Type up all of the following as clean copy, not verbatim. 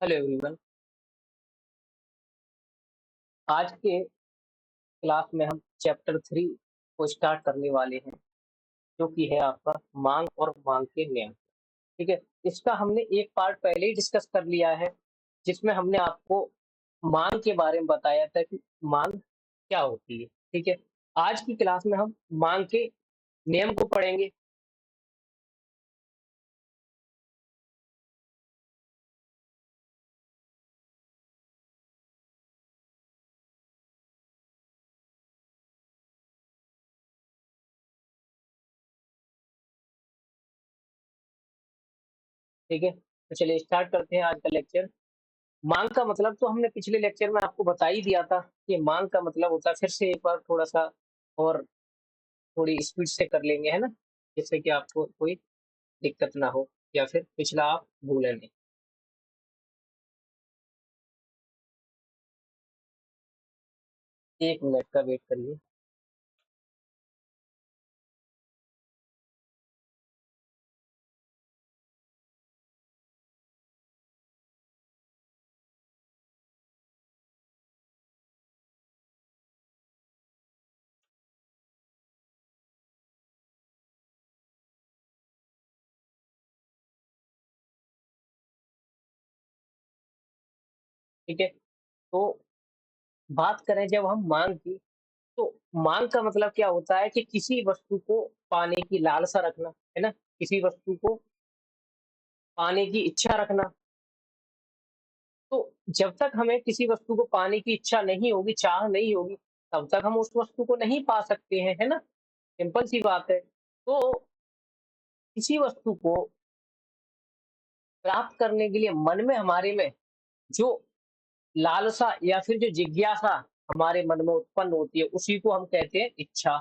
Hello everyone. आज के class में हम चैप्टर 3 को स्टार्ट करने वाले हैं, जो कि है आपका मांग और मांग के नियम। ठीक है। इसका हमने एक पार्ट पहले ही डिस्कस कर लिया है, जिसमें हमने आपको मांग के बारे में बताया था कि मांग क्या होती है। ठीक है। आज की क्लास में हम मांग के नियम को पढ़ेंगे। ठीक है, तो चलिए स्टार्ट करते हैं आज का लेक्चर। मांग का मतलब तो हमने पिछले लेक्चर में आपको बता ही दिया था कि मांग का मतलब होता है, फिर से एक बार थोड़ा सा और थोड़ी स्पीड से कर लेंगे, है ना, जिससे कि आपको कोई दिक्कत ना हो या फिर पिछला आप भूलें नहीं। एक मिनट का वेट करिए। ठीक है, तो बात करें जब हम मांग की, तो मांग का मतलब क्या होता है कि किसी वस्तु को पाने की लालसा रखना, है ना, किसी वस्तु को पाने की इच्छा रखना। तो जब तक हमें किसी वस्तु को पाने की इच्छा नहीं होगी, चाह नहीं होगी, तब तक हम उस वस्तु को नहीं पा सकते हैं, है ना। सिंपल सी बात है। तो किसी वस्तु को प्राप्त करने के लिए मन में, हमारे में जो लालसा या फिर जो जिज्ञासा हमारे मन में उत्पन्न होती है, उसी को हम कहते हैं इच्छा।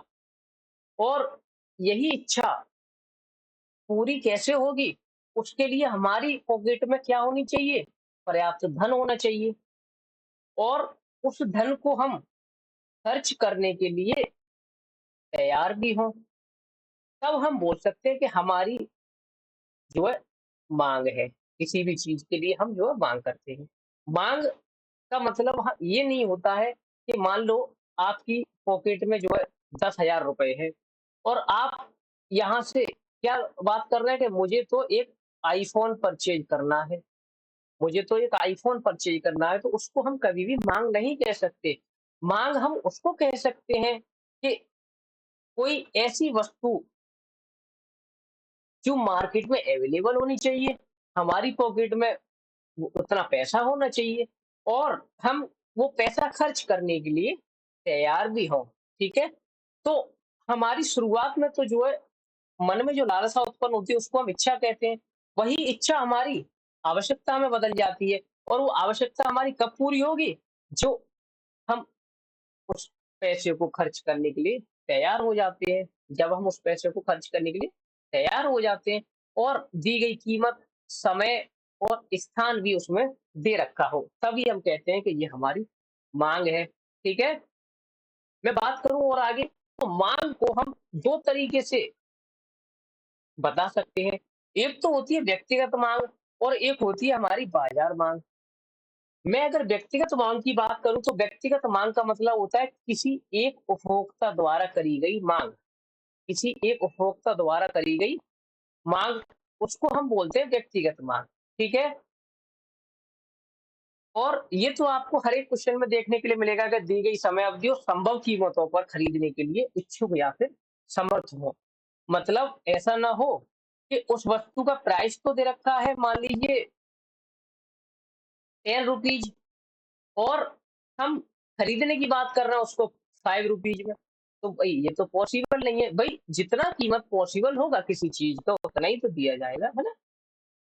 और यही इच्छा पूरी कैसे होगी? उसके लिए हमारी पॉकेट में क्या होनी चाहिए? पर्याप्त धन होना चाहिए। और उस धन को हम खर्च करने के लिए तैयार भी हों, तब हम बोल सकते हैं कि हमारी जो है मांग है। किसी भी चीज के लिए हम जो है मांग करते हैं। मांग का मतलब ये नहीं होता है कि मान लो आपकी पॉकेट में जो है 10,000 रुपए है, और आप यहाँ से क्या बात कर रहे हैं कि मुझे तो एक आईफोन परचेज करना है, मुझे तो एक आईफोन परचेज करना है, तो उसको हम कभी भी मांग नहीं कह सकते। मांग हम उसको कह सकते हैं कि कोई ऐसी वस्तु जो मार्केट में अवेलेबल होनी चाहिए, हमारी पॉकेट में उतना पैसा होना चाहिए, और हम वो पैसा खर्च करने के लिए तैयार भी हों। ठीक है। तो हमारी शुरुआत में तो जो है मन में जो लालसा उत्पन्न होती है, उसको हम इच्छा कहते हैं। वही इच्छा हमारी आवश्यकता में बदल जाती है, और वो आवश्यकता हमारी कब पूरी होगी? जो हम उस पैसे को खर्च करने के लिए तैयार हो जाते हैं। जब हम उस पैसे को खर्च करने के लिए तैयार हो जाते हैं, और दी गई कीमत, समय और स्थान भी उसमें दे रखा हो, तभी हम कहते हैं कि ये हमारी मांग है। ठीक है। मैं बात करूं और आगे, तो मांग को हम दो तरीके से बता सकते हैं। एक तो होती है व्यक्तिगत मांग, और एक होती है हमारी बाजार मांग। मैं अगर व्यक्तिगत मांग की बात करूं, तो व्यक्तिगत मांग का मतलब होता है किसी एक उपभोक्ता द्वारा करी गई मांग। किसी एक उपभोक्ता द्वारा करी गई मांग, उसको हम बोलते हैं व्यक्तिगत मांग। ठीक है। और ये तो आपको हर एक क्वेश्चन में देखने के लिए मिलेगा कि दी गई समय अवधि और संभव कीमतों पर खरीदने के लिए इच्छुक या फिर समर्थ हो। मतलब ऐसा ना हो कि उस वस्तु का प्राइस तो दे रखा है, मान लीजिए 10 रुपीज, और हम खरीदने की बात कर रहे हैं उसको 5 रुपीज में। तो भाई ये तो पॉसिबल नहीं है। भाई जितना कीमत पॉसिबल होगा किसी चीज का, उतना ही तो दिया जाएगा, है ना।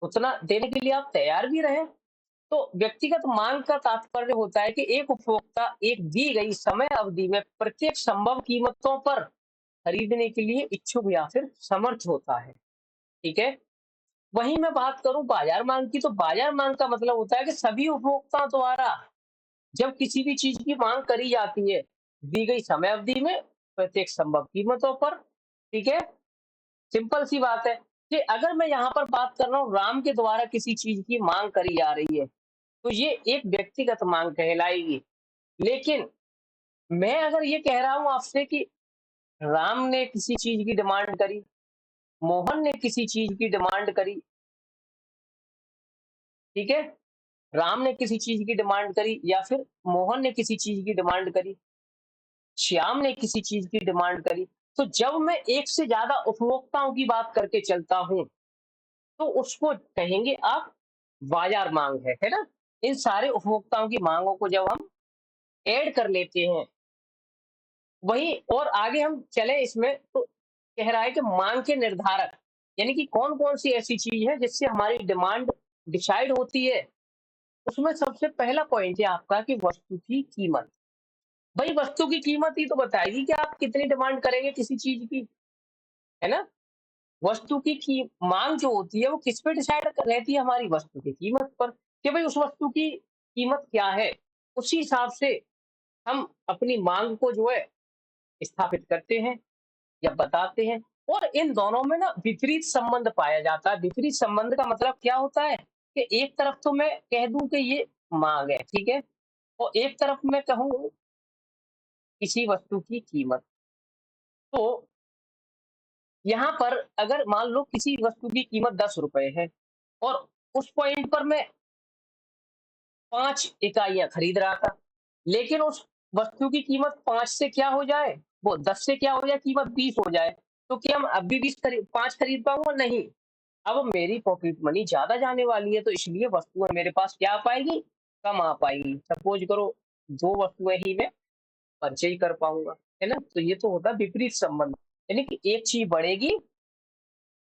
उतना देने के लिए आप तैयार भी रहे। तो व्यक्तिगत मांग का तात्पर्य होता है कि एक उपभोक्ता एक दी गई समय अवधि में प्रत्येक संभव कीमतों पर खरीदने के लिए इच्छुक या फिर समर्थ होता है। ठीक है। वहीं मैं बात करूं बाजार मांग की, तो बाजार मांग का मतलब होता है कि सभी उपभोक्ताओं द्वारा जब किसी भी चीज की मांग करी जाती है, दी गई समय अवधि में प्रत्येक संभव कीमतों पर। ठीक है। सिंपल सी बात है कि अगर मैं यहाँ पर बात कर रहा हूँ, राम के द्वारा किसी चीज की मांग करी जा रही है, तो ये एक व्यक्तिगत मांग कहलाएगी। लेकिन मैं अगर ये कह रहा हूँ आपसे कि राम ने किसी चीज़ की डिमांड करी, मोहन ने किसी चीज़ की डिमांड करी, ठीक है? राम ने किसी चीज़ की डिमांड करी या फिर मोहन ने किसी चीज़ की डिमांड करी, श्याम ने किसी चीज़ की डिमांड करी, तो जब मैं एक से ज़्यादा उपभोक्ताओं की बात करके चलता हूँ, तो उसको कहेंगे आप बाज़ार माँग है ना? इन सारे उपभोक्ताओं की माँगों को जब हम ऐड कर लेते हैं, वहीं और आगे हम चले इसमें तो कह रहा है कि माँग के निर्धारक, यानी कि कौन-कौन सी ऐसी चीज़ है जिससे हमारी डिमांड डिसाइड होती है। उसमें सबसे पहला पॉइंट है आपका कि वस्तु की कीमत। भई वस्तु की कीमत ही तो बताएगी कि आप कितनी डिमांड करेंगे किसी चीज़ की, है ना? वस्तु की माँग जो होती है वो किस पे डिसाइड रहती है हमारी वस्तु की कीमत पर, कि भई उस वस्तु की कीमत क्या है? उसी हिसाब से हम अपनी माँग को जो है स्थापित करते हैं या बताते हैं। और इन दोनों में ना विपरीत संबंध पाया जाता है। विपरीत संबंध का मतलब क्या होता है कि एक तरफ तो मैं कह दूं कि ये मांग है, ठीक है, और एक तरफ मैं कहूँ किसी वस्तु की कीमत। तो यहाँ पर अगर मान लो किसी वस्तु की कीमत 10 रुपए है और उस पॉइंट पर मैं 5 इकाइयां खरीद रहा था, लेकिन उस वस्तु की कीमत 5 से क्या हो जाए, वो 10 से क्या हो जाए, कीमत 20 हो जाए, तो क्या हम अब भी 5 खरीद पाऊंगा? नहीं। अब मेरी पॉकेट मनी ज़्यादा जाने वाली है, तो इसलिए वस्तुएँ मेरे पास क्या आ पाएँगी? कम आ पाएँगी। सपोज़ करो 2 वस्तुएँ ही मैं परचेज़ कर पाऊँगा, है ना? तो ये तो होता है विपरीत संबंध, यानी कि एक चीज़ बढ़ेगी,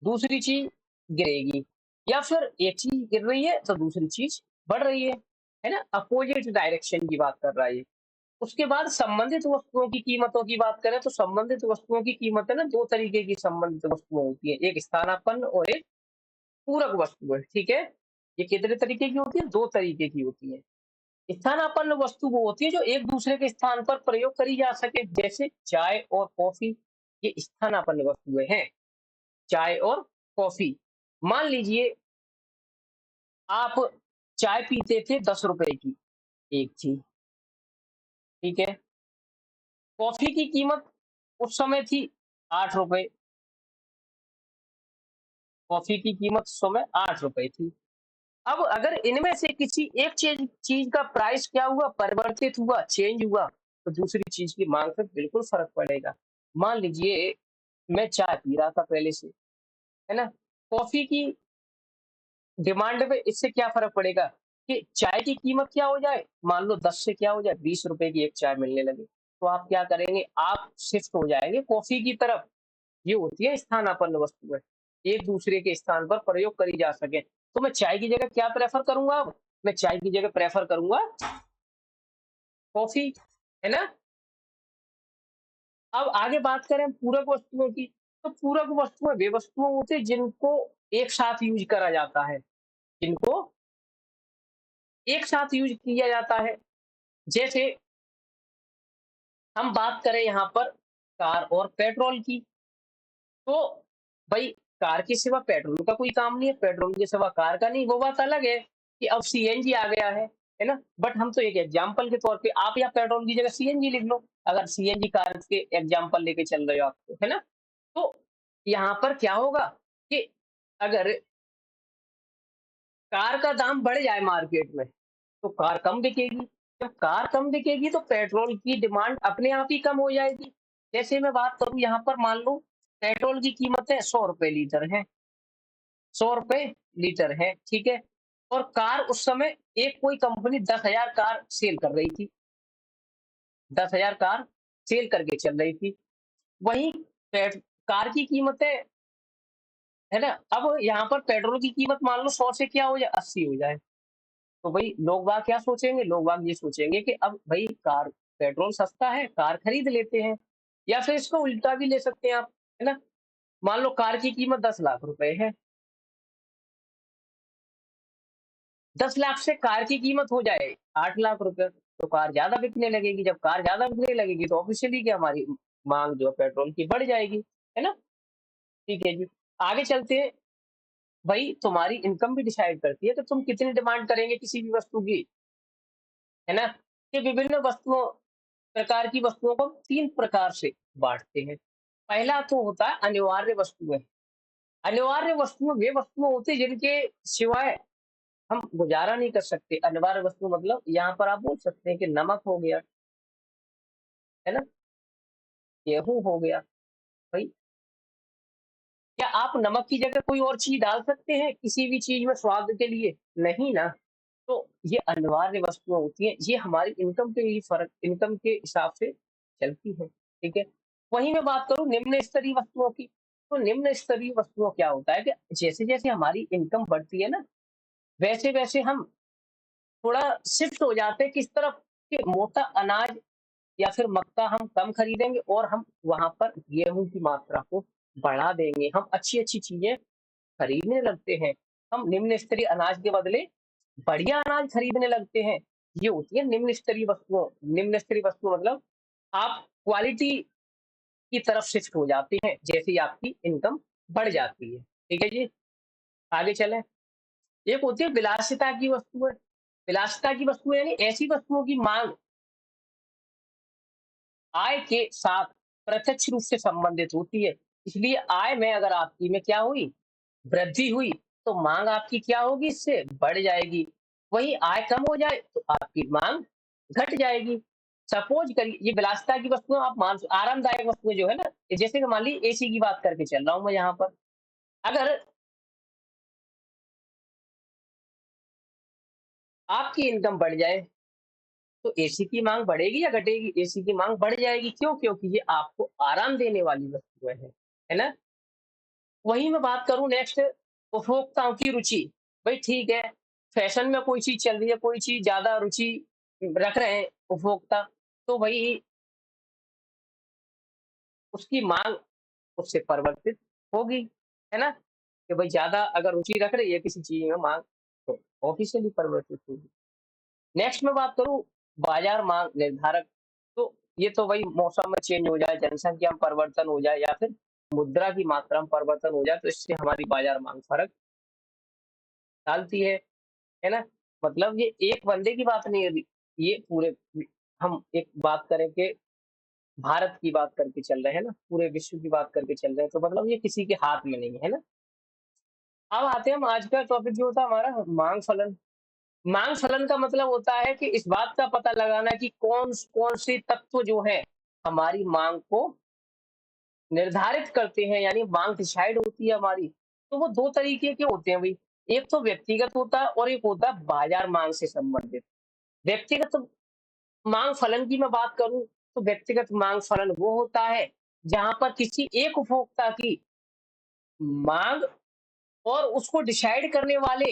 दूसरी चीज़ गिरेगी, या फिर एक चीज़ गिर रही है, तो दूसरी चीज़ बढ़ रही है ना? अपोज़िट डायरेक्शन की बात कर रहा है ये। उसके बाद संबंधित वस्तुओं की कीमतों की बात करें, तो संबंधित वस्तुओं की कीमतें ना 2 तरीके की संबंधित वस्तुएँ होती हैं, एक स्थानापन्न और एक पूरक वस्तु है, ठीक है? ये कितने तरीके की होती है? 2 तरीके की होती है। स्थानापन्न वस्तु वो होती है जो एक दूसरे के स्थान पर प्रयोग करी जा सके, जैसे चाय और कॉफ़ी, ये स्थानापन्न वस्तुएँ हैं, चाय और कॉफ़ी। मान लीजिए आप चाय पीते थे ₹10 की, एक थी, ठीक है? कॉफ़ी की कीमत उस समय थी ₹8, कॉफ़ी की कीमत उस समय ₹8 थी। अब अगर इनमें से किसी एक चीज़ चीज़ का प्राइस क्या हुआ, परिवर्तित हुआ, चेंज हुआ, तो दूसरी चीज़ की माँग पे बिल्कुल फ़र्क पड़ेगा। मान लीजिए मैं चाय पी रहा था पहले से, है ना? कॉफ़ी की डिमांड पे इससे क्या फ़र्क पड़ेगा कि चाय की कीमत क्या हो जाए, मान लो 10 से क्या हो जाए, ₹20 की एक चाय मिलने लगे। तो आप क्या करेंगे, आप शिफ्ट हो जाएँगे कॉफ़ी की तरफ। ये होती है स्थानापन्न वस्तुएँ, एक दूसरे के स्थान पर प्रयोग करी जा सके। तो मैं चाय की जगह क्या प्रेफ़र करूँगा अब? मैं चाय की जगह प्रेफ़र करूँगा कॉफ़ी, है ना? अब आगे बात करें पूरक वस्तुओं की, तो पूरक वस्तुएँ वे वस्तुएँ होती हैं जिनको एक साथ यूज़ करा जाता है, जिनको एक साथ यूज़ किया जाता है। जैसे हम बात करें यहाँ पर कार और पेट्रोल की, तो भई कार के सिवा पेट्रोल का कोई काम नहीं है, पेट्रोल के सिवा कार का नहीं, वो बात अलग है कि अब सीएनजी आ गया है ना? बट हम तो एक एग्ज़ाम्पल के तौर पे आप या पेट्रोल की जगह सीएनजी लिख लो, अगर सीएनजी कार के एग्ज़ाम्पल लेके चल रहे हो आप तो, है ना? तो यहाँ पर क्या होगा कि अगर कार का दाम बढ़ जाए मार्केट में, तो कार कम बिकेगी। जब कार कम बिकेगी तो पेट्रोल की डिमांड अपने आप ही कम हो जाएगी। जैसे मैं बात करूँ यहाँ पर मान लो पेट्रोल की कीमतें ₹100 लीटर है, ₹100 लीटर है, ठीक है? और कार उस समय एक कोई कंपनी 10,000 कार सेल कर रही थी, 10,000 कार सेल करके चल रही थी। वहीं पेट कार की कीमतें, है ना? अब यहाँ पर पेट्रोल की कीमत मान लो 100 से क्या हो जाए, 80 हो जाए। तो भई लोग बाग क्या सोचेंगे? लोग बाग ये सोचेंगे कि अब भई कार पेट्रोल सस्ता है, कार खरीद लेते हैं। या फिर इसको उल्टा भी ले सकते हैं आप, है ना? मान लो कार की कीमत 10 लाख रुपए है, 10 लाख से कार की कीमत हो जाए 8 लाख रुपए, तो कार ज़्यादा बिकने लगेगी। जब कार ज़्यादा बिकने लगेगी तो ऑब्वियसली क्या हमारी माँग जो है पेट्रोल की बढ़ जाएगी, है ना? ठीक है जी। आगे चलते हैं, भाई तुम्हारी इनकम भी डिसाइड करती है कि तुम कितनी डिमांड करेंगे किसी भी वस्तु की, है ना? कि विभिन्न वस्तुओं प्रकार की वस्तुओं को हम 3 प्रकार से बाँटते हैं। पहला तो होता है अनिवार्य वस्तुएँ। अनिवार्य वस्तुएँ वे वस्तुएँ होती हैं जिनके सिवाय हम गुज़ारा नहीं कर सकते। अनिवार्य वस्तु मतलब यहाँ पर आप बोल सकते हैं कि नमक हो गया, है ना? गेहूँ हो गया। भाई क्या आप नमक की जगह कोई और चीज़ डाल सकते हैं किसी भी चीज़ में स्वाद के लिए? नहीं ना। तो ये अनिवार्य वस्तुएँ होती हैं, ये हमारी इनकम के हिसाब से चलती हैं, ठीक है? वहीं मैं बात करूँ निम्न स्तरीय वस्तुओं की, तो निम्न स्तरीय वस्तुओं क्या होता है कि जैसे-जैसे हमारी इनकम बढ़ती है ना, वैसे-वैसे हम थोड़ा शिफ्ट हो जाते हैं किस तरफ कि मोटा अनाज या फिर मक्का हम कम खरीदेंगे और हम वहाँ पर गेहूँ की मात्रा को बढ़ा देंगे। हम अच्छी-अच्छी चीज़ें खरीदने लगते हैं। हम निम्न स्तरीय अनाज के बदले बढ़िया अनाज खरीदने लगते हैं। ये होती है निम्न स्तरीय वस्तु मतलब आप क्वालिटी की तरफ शिफ्ट हो जाते हैं, जैसे ही आपकी इनकम बढ़ जाती है। ठीक है जी? आगे चलें। एक होती है विलासिता की वस्तुएँ। विलासिता की वस्तुएँ यानी ऐसी वस्तुओं की माँग आय के साथ प्रत्यक्ष रूप से संबंधित होती है। इसलिए आय में अगर आपकी में क्या हुई? वृद्धि हुई, तो माँग आपकी क्या होगी इससे? बढ़ जाएगी। वहीं आय कम हो जाए, तो आपकी माँग घट जाएगी। सपोज़ करिए ये विलासिता की वस्तुएँ आप मान आरामदायक वस्तुएँ जो है ना, जैसे कि मान लीजिए एसी की बात करके चल रहा हूँ मैं यहाँ पर। अगर आपकी इनकम बढ़ जाए, तो एसी की माँग बढ़ेगी या घटेगी? एसी की माँग बढ़ जाएगी। क्यों? क्योंकि ये आपको आराम देने वाली वस्तुएँ हैं। है ना? वहीं मैं बात करूँ नेक्स्ट उपभोक्ताओं की रुचि। भई ठीक है, फैशन में कोई चीज़ चल रही है, कोई चीज़ ज़्यादा रुचि रख रहे हैं उपभोक्ता, तो भई उसकी माँग उससे परिवर्तित होगी, है ना? कि भई ज़्यादा अगर रुचि रख रही है किसी चीज़ में माँग, तो ऑब्वियसली परिवर्तित होगी। नेक्स्ट मैं बात करूँ बाज़ार माँग निर्धारक, तो ये तो भई मौसम में चेंज हो जाए, जनसंख्या में परिवर्तन हो जाए या फिर मुद्रा की मात्रा में परिवर्तन हो जाए, तो इससे हमारी बाज़ार माँग फ़र्क डालती है ना? मतलब ये एक बंदे की बात नहीं है अभी, ये पूरे हम एक बात करें कि भारत की बात करके चल रहे हैं ना, पूरे विश्व की बात करके चल रहे हैं, तो मतलब ये किसी के हाथ में नहीं है ना? अब आते हैं हम आज का टॉपिक जो होता है हमारा मांग फलन। मांग फलन का मतलब होता है कि इस बात का पता लगाना कि कौन से तत्व जो है हमारी मांग को निर्धारित करते हैं, यानी मांग डिसाइड होती है हमारी। तो वो 2 तरीके के होते हैं भई, एक तो व्यक्तिगत होता है और एक होता है बाज़ार मांग से संबंधित। व्यक्तिगत मांग फलन की मैं बात करूँ, तो व्यक्तिगत मांग फलन वो होता है, जहाँ पर किसी एक उपभोक्ता की मांग और उसको डिसाइड करने वाले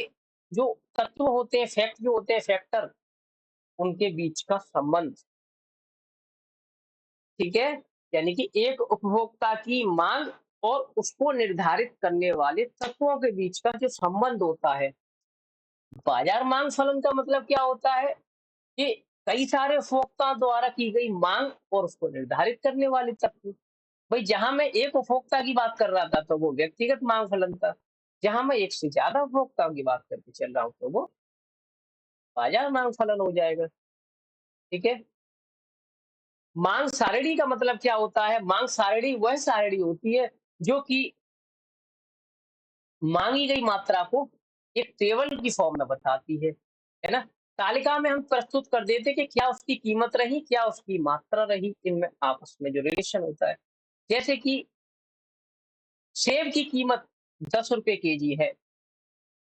जो तत्व होते हैं, फैक्ट जो होते हैं, फैक्टर, उनके बीच का संबंध, ठीक है? यानी कि एक उपभोक्ता की मांग और उसको निर्धारित करने वाले तत्वों के बीच का जो संबंध होता है। बाजार मांग फलन का मतलब क्या होता है कि कई सारे उपभोक्ताओं द्वारा की गई मांग और उसको निर्धारित करने वाले तत्व। भाई जहां मैं एक उपभोक्ता की बात कर रहा था तो वो व्यक्तिगत मांग फलन था, जहां मैं एक से ज्यादा उपभोक्ताओं की बात करके चल रहा हूँ तो वो बाजार मांग फलन हो जाएगा। ठीक है। मांग सारणी का मतलब क्या होता है? मांग सारणी वह सारणी होती है जो कि मांगी गई मात्रा को एक टेबल की फॉर्म में बताती है ना? तालिका में हम प्रस्तुत कर देते कि क्या उसकी कीमत रही, क्या उसकी मात्रा रही, इनमें आपस में जो रिलेशन होता है। जैसे कि सेब की कीमत ₹10 केजी है,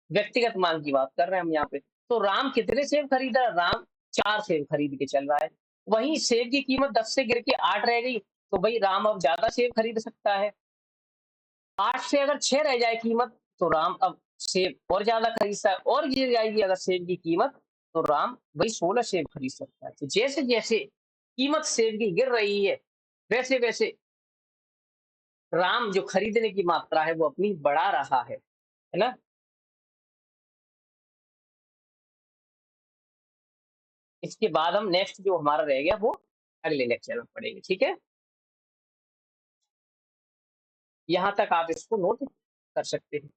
व्यक्तिगत मांग की बात कर रहे हैं हम यहाँ पे। तो राम कितने सेब खरीदा? राम 4 सेब खरीद के चल रहा है। वहीं सेब की कीमत 10 से गिर के 8 रह गई, तो भई राम अब ज़्यादा सेब खरीद सकता है। 8 से अगर 6 रह जाए कीमत, तो राम अब सेब और ज़्यादा खरीद स और गिर जाएगी अगर सेब की कीमत, तो राम वही 16 सेब खरीद सकता है। तो जैसे-जैसे कीमत सेब की गिर रही है, वैसे-वैसे राम जो खरीदने की मात्रा है, वो अपनी बढ़ा रहा है ना? इसके बाद हम नेक्स्ट जो हमारा रह गया, वो अगले लेक्चर में पढ़ेंगे, ठीक है? यहाँ तक आप इसको नोट कर सकते हैं।